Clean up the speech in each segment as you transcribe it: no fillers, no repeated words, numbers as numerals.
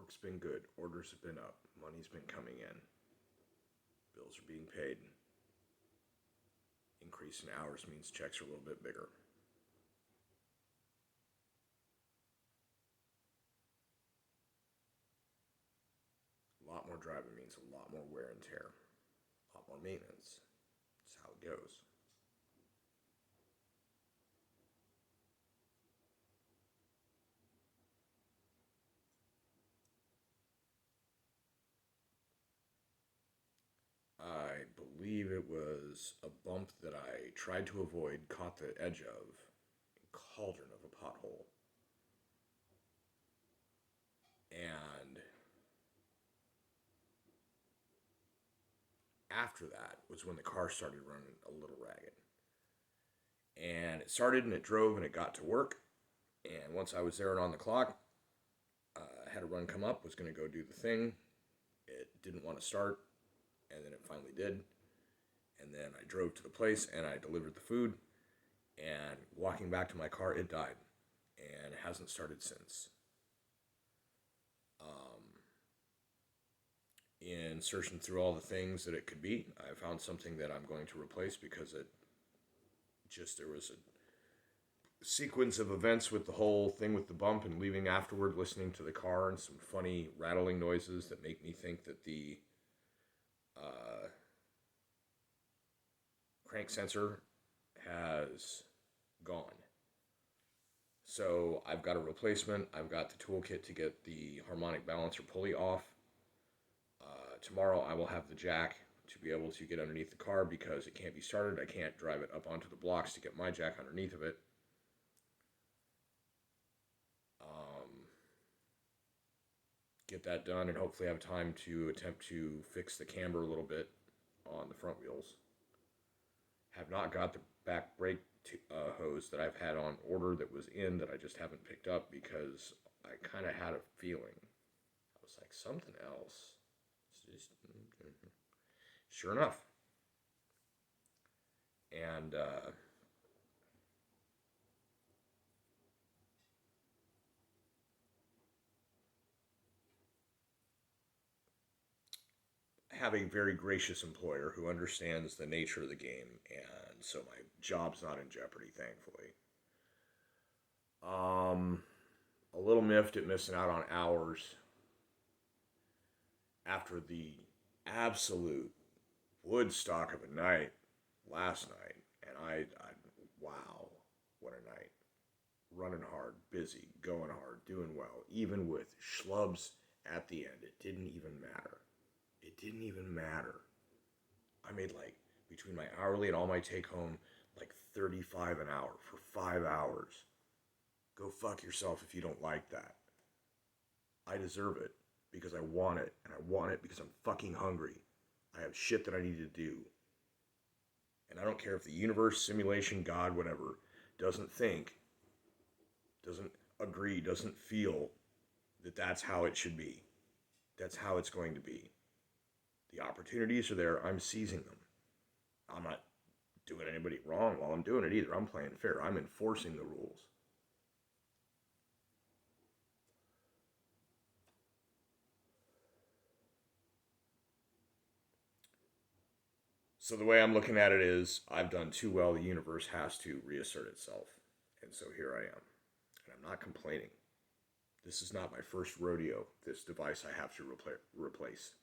Work's been good. Orders have been up. Money's been coming in. Bills are being paid. Increase in hours means checks are a little bit bigger. A lot more driving means a lot more wear and tear. A lot more maintenance. That's how it goes. I believe it was a bump that I tried to avoid, caught the edge of, a cauldron of a pothole. And after that was when the car started running a little ragged. And it started and it drove and it got to work. And once I was there and on the clock, I had a run come up, was going to go do the thing. It didn't want to start, and then it finally did. And then I drove to the place and I delivered the food. And walking back to my car, it died. And it hasn't started since. In searching through all the things that it could be, I found something that I'm going to replace because there was a sequence of events with the whole thing with the bump and leaving afterward, listening to the car and some funny rattling noises that make me think that the crank sensor has gone. So I've got a replacement. I've got the toolkit to get the harmonic balancer pulley off. Tomorrow I will have the jack to be able to get underneath the car because it can't be started. I can't drive it up onto the blocks to get my jack underneath of it. Get that done and hopefully have time to attempt to fix the camber a little bit on the front wheels. Have not got the back brake hose that I've had on order that was in that I just haven't picked up because I kind of had a feeling. I was like, something else. Just, sure enough. And have a very gracious employer who understands the nature of the game, and so my job's not in jeopardy, thankfully. A little miffed at missing out on hours after the absolute Woodstock of a night last night, and wow, what a night! Running hard, busy, going hard, doing well, even with schlubs at the end. It didn't even matter. It didn't even matter. I made like between my hourly and all my take home like 35 an hour for 5 hours. Go fuck yourself if you don't like that. I deserve it because I want it, and I want it because I'm fucking hungry. I have shit that I need to do. And I don't care if the universe, simulation, God, whatever, doesn't think, doesn't agree, doesn't feel that that's how it should be. That's how it's going to be. The opportunities are there. I'm seizing them. I'm not doing anybody wrong while I'm doing it either. I'm playing fair. I'm enforcing the rules. So the way I'm looking at it is I've done too well. The universe has to reassert itself. And so here I am. And I'm not complaining. This is not my first rodeo, this device I have to replace.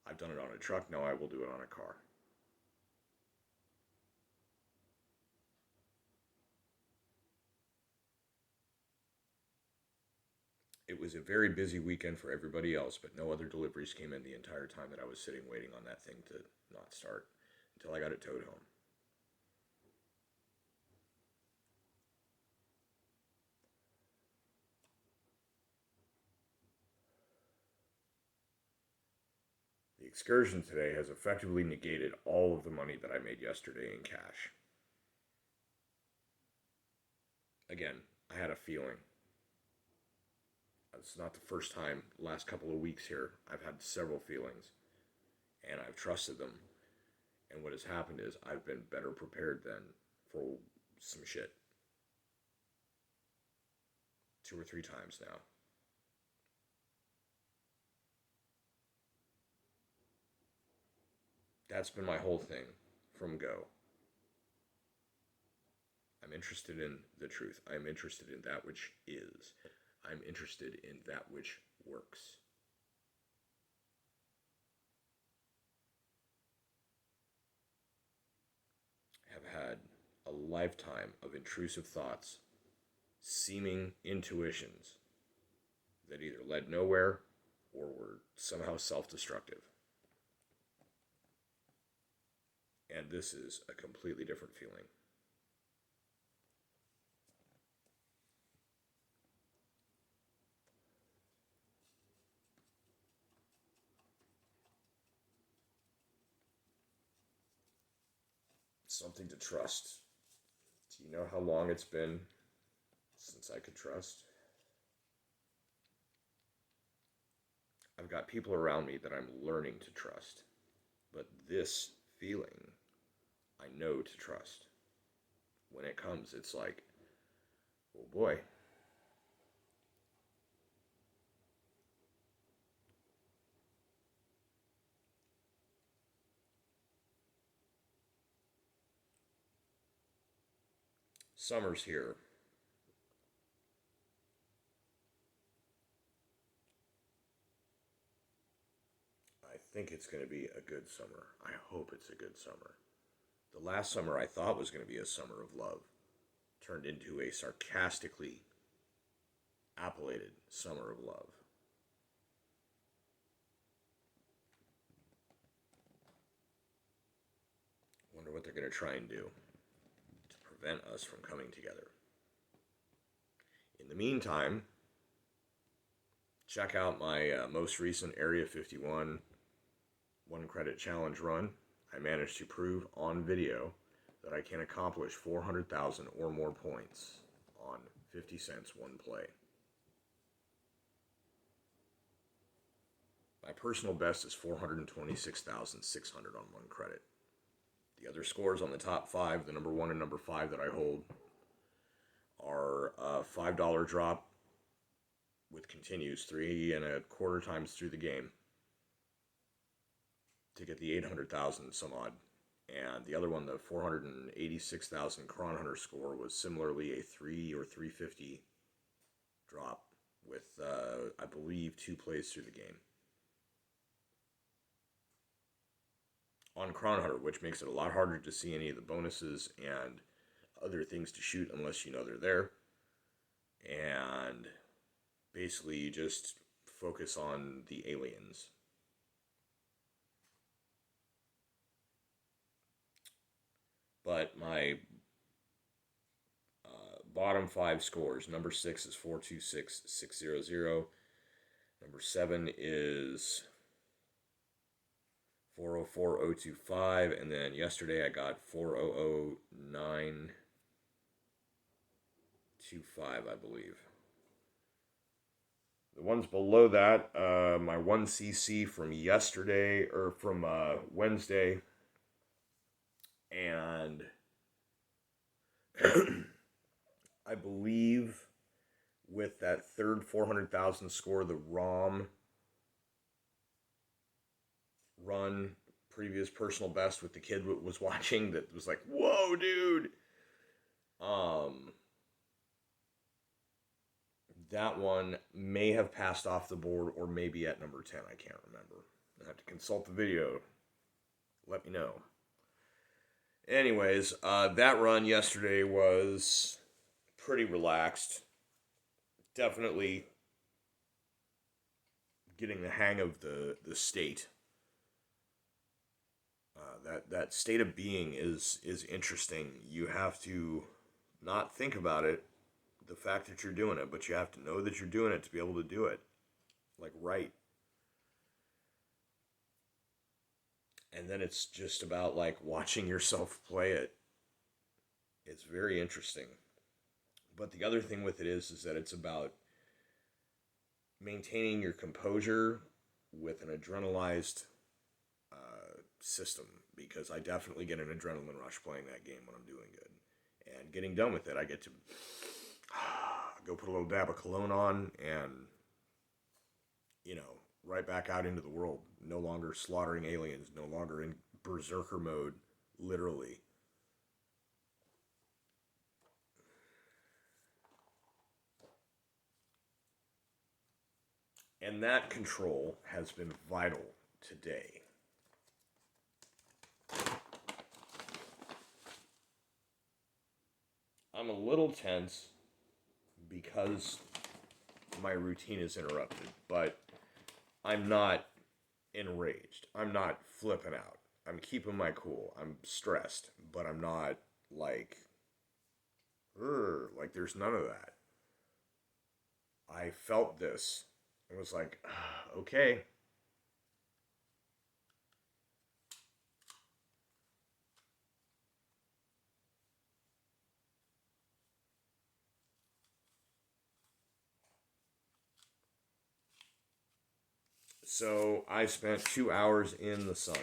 I've done it on a truck. Now I will do it on a car. It was a very busy weekend for everybody else, but no other deliveries came in the entire time that I was sitting waiting on that thing to not start until I got it towed home. The excursion today has effectively negated all of the money that I made yesterday in cash. Again, I had a feeling. It's not the first time, last couple of weeks here, I've had several feelings, and I've trusted them. And what has happened is I've been better prepared than for some shit. 2 or 3 times now. That's been my whole thing from go. I'm interested in the truth. I'm interested in that which is. I'm interested in that which works. I have had a lifetime of intrusive thoughts, seeming intuitions that either led nowhere or were somehow self destructive. And this is a completely different feeling. Something to trust. Do you know how long it's been since I could trust? I've got people around me that I'm learning to trust. But this feeling, I know to trust. When it comes, it's like, oh boy. Summer's here. I think it's going to be a good summer. I hope it's a good summer. The last summer I thought was going to be a summer of love turned into a sarcastically appellated summer of love. Wonder what they're going to try and do to prevent us from coming together. In the meantime, check out my most recent Area 51 one credit challenge run. I managed to prove on video that I can accomplish 400,000 or more points on 50 cents one play. My personal best is 426,600 on one credit. The other scores on the top five, the number one and number five that I hold, are a $5 drop with continues 3.25 times through the game to get the 800,000 some odd. And the other one, the 486,000 Cron Hunter score, was similarly a 3 or 350 drop with, I believe, 2 plays through the game. On Cron Hunter, which makes it a lot harder to see any of the bonuses and other things to shoot unless you know they're there. And basically, you just focus on the aliens. But my bottom five scores, number 6 is 426,600. Number 7 is 404,025. And then yesterday I got 400,925, I believe. The ones below that, my 1cc from yesterday, or from Wednesday, and I believe with that third 400,000 score, the ROM run, previous personal best with the kid was watching, that was like, whoa, dude. That one may have passed off the board or maybe at number 10. I can't remember. I have to consult the video. Let me know. Anyways, that run yesterday was pretty relaxed. Definitely getting the hang of the state. That state of being is interesting. You have to not think about it, the fact that you're doing it, but you have to know that you're doing it to be able to do it. Like, right. And then it's just about like watching yourself play it. It's very interesting. But the other thing with it is that it's about maintaining your composure with an adrenalized system, because I definitely get an adrenaline rush playing that game when I'm doing good. And getting done with it, I get to go put a little dab of cologne on and, right back out into the world. No longer slaughtering aliens, no longer berserker mode, literally. And that control has been vital today. I'm a little tense because my routine is interrupted, but I'm not enraged. I'm not flipping out. I'm keeping my cool. I'm stressed, but I'm not like, like there's none of that. I felt this. It was like, okay. So I spent 2 hours in the sun.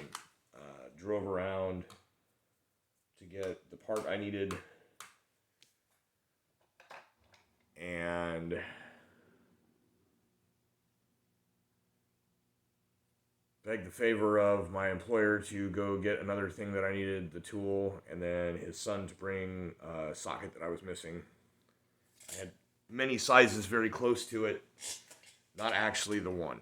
Drove around to get the part I needed. And begged the favor of my employer to go get another thing that I needed, the tool, and then his son to bring a socket that I was missing. I had many sizes very close to it, not actually the one.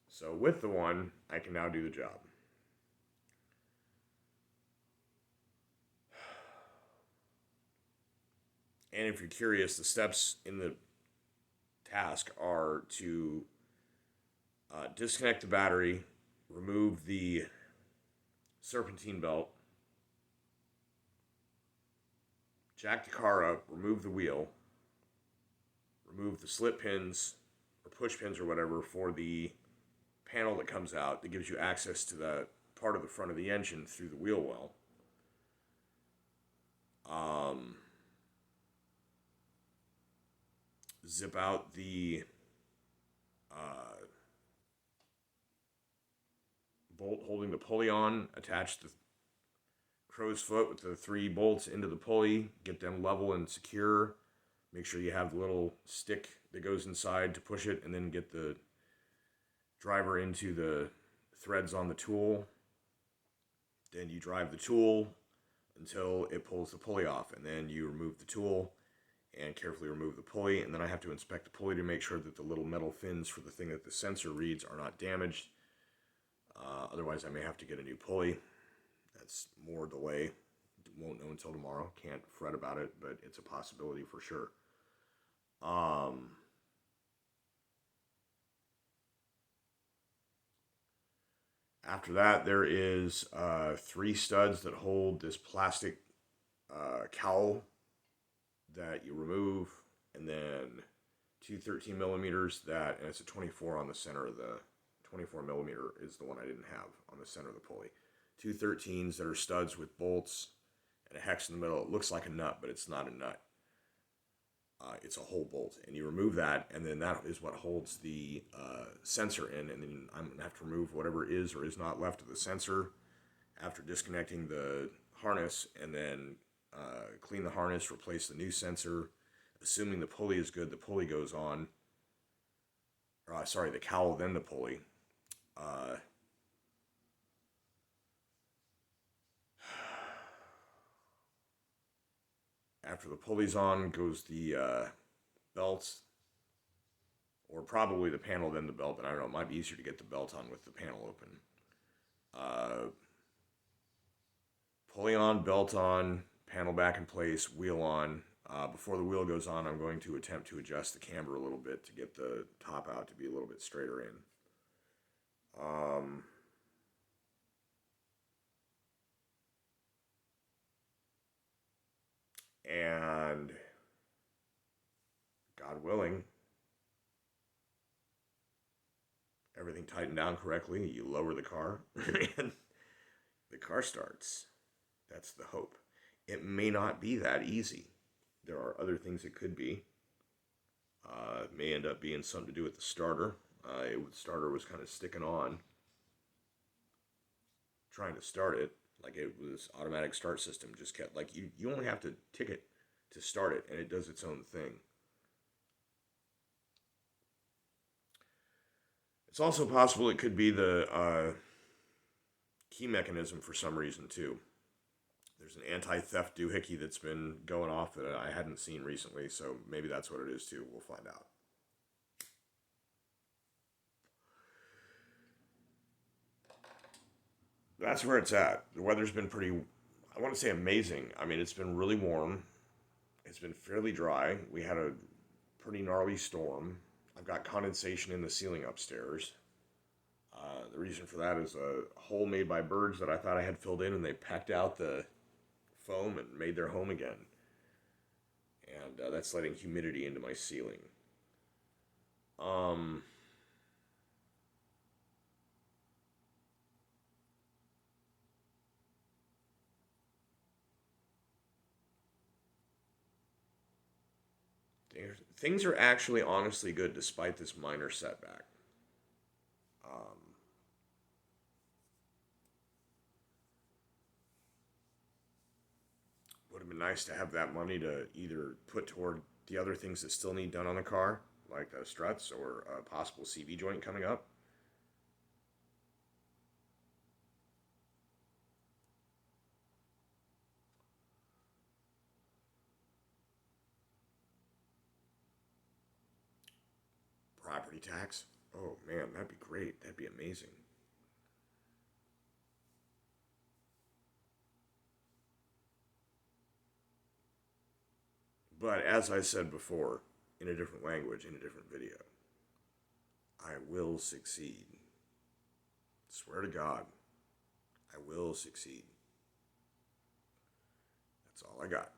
So with the one, I can now do the job. And if you're curious, the steps in the task are to disconnect the battery, remove the serpentine belt, jack the car up, remove the wheel, remove the slip pins or push pins or whatever for the panel that comes out that gives you access to the part of the front of the engine through the wheel well. Zip out the bolt holding the pulley on, attach the crow's foot with the 3 bolts into the pulley, get them level and secure. Make sure you have the little stick that goes inside to push it, and then get the driver into the threads on the tool. Then you drive the tool until it pulls the pulley off, and then you remove the tool and carefully remove the pulley. And then I have to inspect the pulley to make sure that the little metal fins for the thing that the sensor reads are not damaged. Otherwise, I may have to get a new pulley. That's more delay. Won't know until tomorrow. Can't fret about it, but it's a possibility for sure. After that, there is 3 studs that hold this plastic cowl that you remove, and then 2 13 millimeters that, and it's a 24 on the center of the 24 millimeter is the one I didn't have on the center of the pulley. 2 13s that are studs with bolts and a hex in the middle. It looks like a nut, but it's not a nut. It's a whole bolt, and you remove that, and then that is what holds the sensor in, and then I'm going to have to remove whatever is or is not left of the sensor after disconnecting the harness, and then clean the harness, replace the new sensor. Assuming the pulley is good, the pulley goes on. The cowl, then the pulley. After the pulley's on, goes the belt, or probably the panel, then the belt, but I don't know. It might be easier to get the belt on with the panel open. Pulley on, belt on, panel back in place, wheel on. Before the wheel goes on, I'm going to attempt to adjust the camber a little bit to get the top out to be a little bit straighter in. And God willing, everything tightened down correctly. You lower the car, and the car starts. That's the hope. It may not be that easy. There are other things it could be. It may end up being something to do with the starter. The starter was kind of sticking on, trying to start it. Like it was automatic start system. Just kept, like, you only have to tick it to start it, and it does its own thing. It's also possible it could be the key mechanism for some reason too. There's an anti-theft doohickey that's been going off that I hadn't seen recently, so maybe that's what it is too. We'll find out. That's where it's at. The weather's been pretty, I want to say amazing. I mean, it's been really warm. It's been fairly dry. We had a pretty gnarly storm. I've got condensation in the ceiling upstairs. The reason for that is a hole made by birds that I thought I had filled in, and they pecked out the foam and made their home again. And that's letting humidity into my ceiling. Um, things are actually honestly good despite this minor setback. Um, would have been nice to have that money to either put toward the other things that still need done on the car, like struts or a possible CV joint coming up. Property tax. Oh man, that'd be great. That'd be amazing. But as I said before, in a different language, in a different video, I will succeed. Swear to God, I will succeed. That's all I got.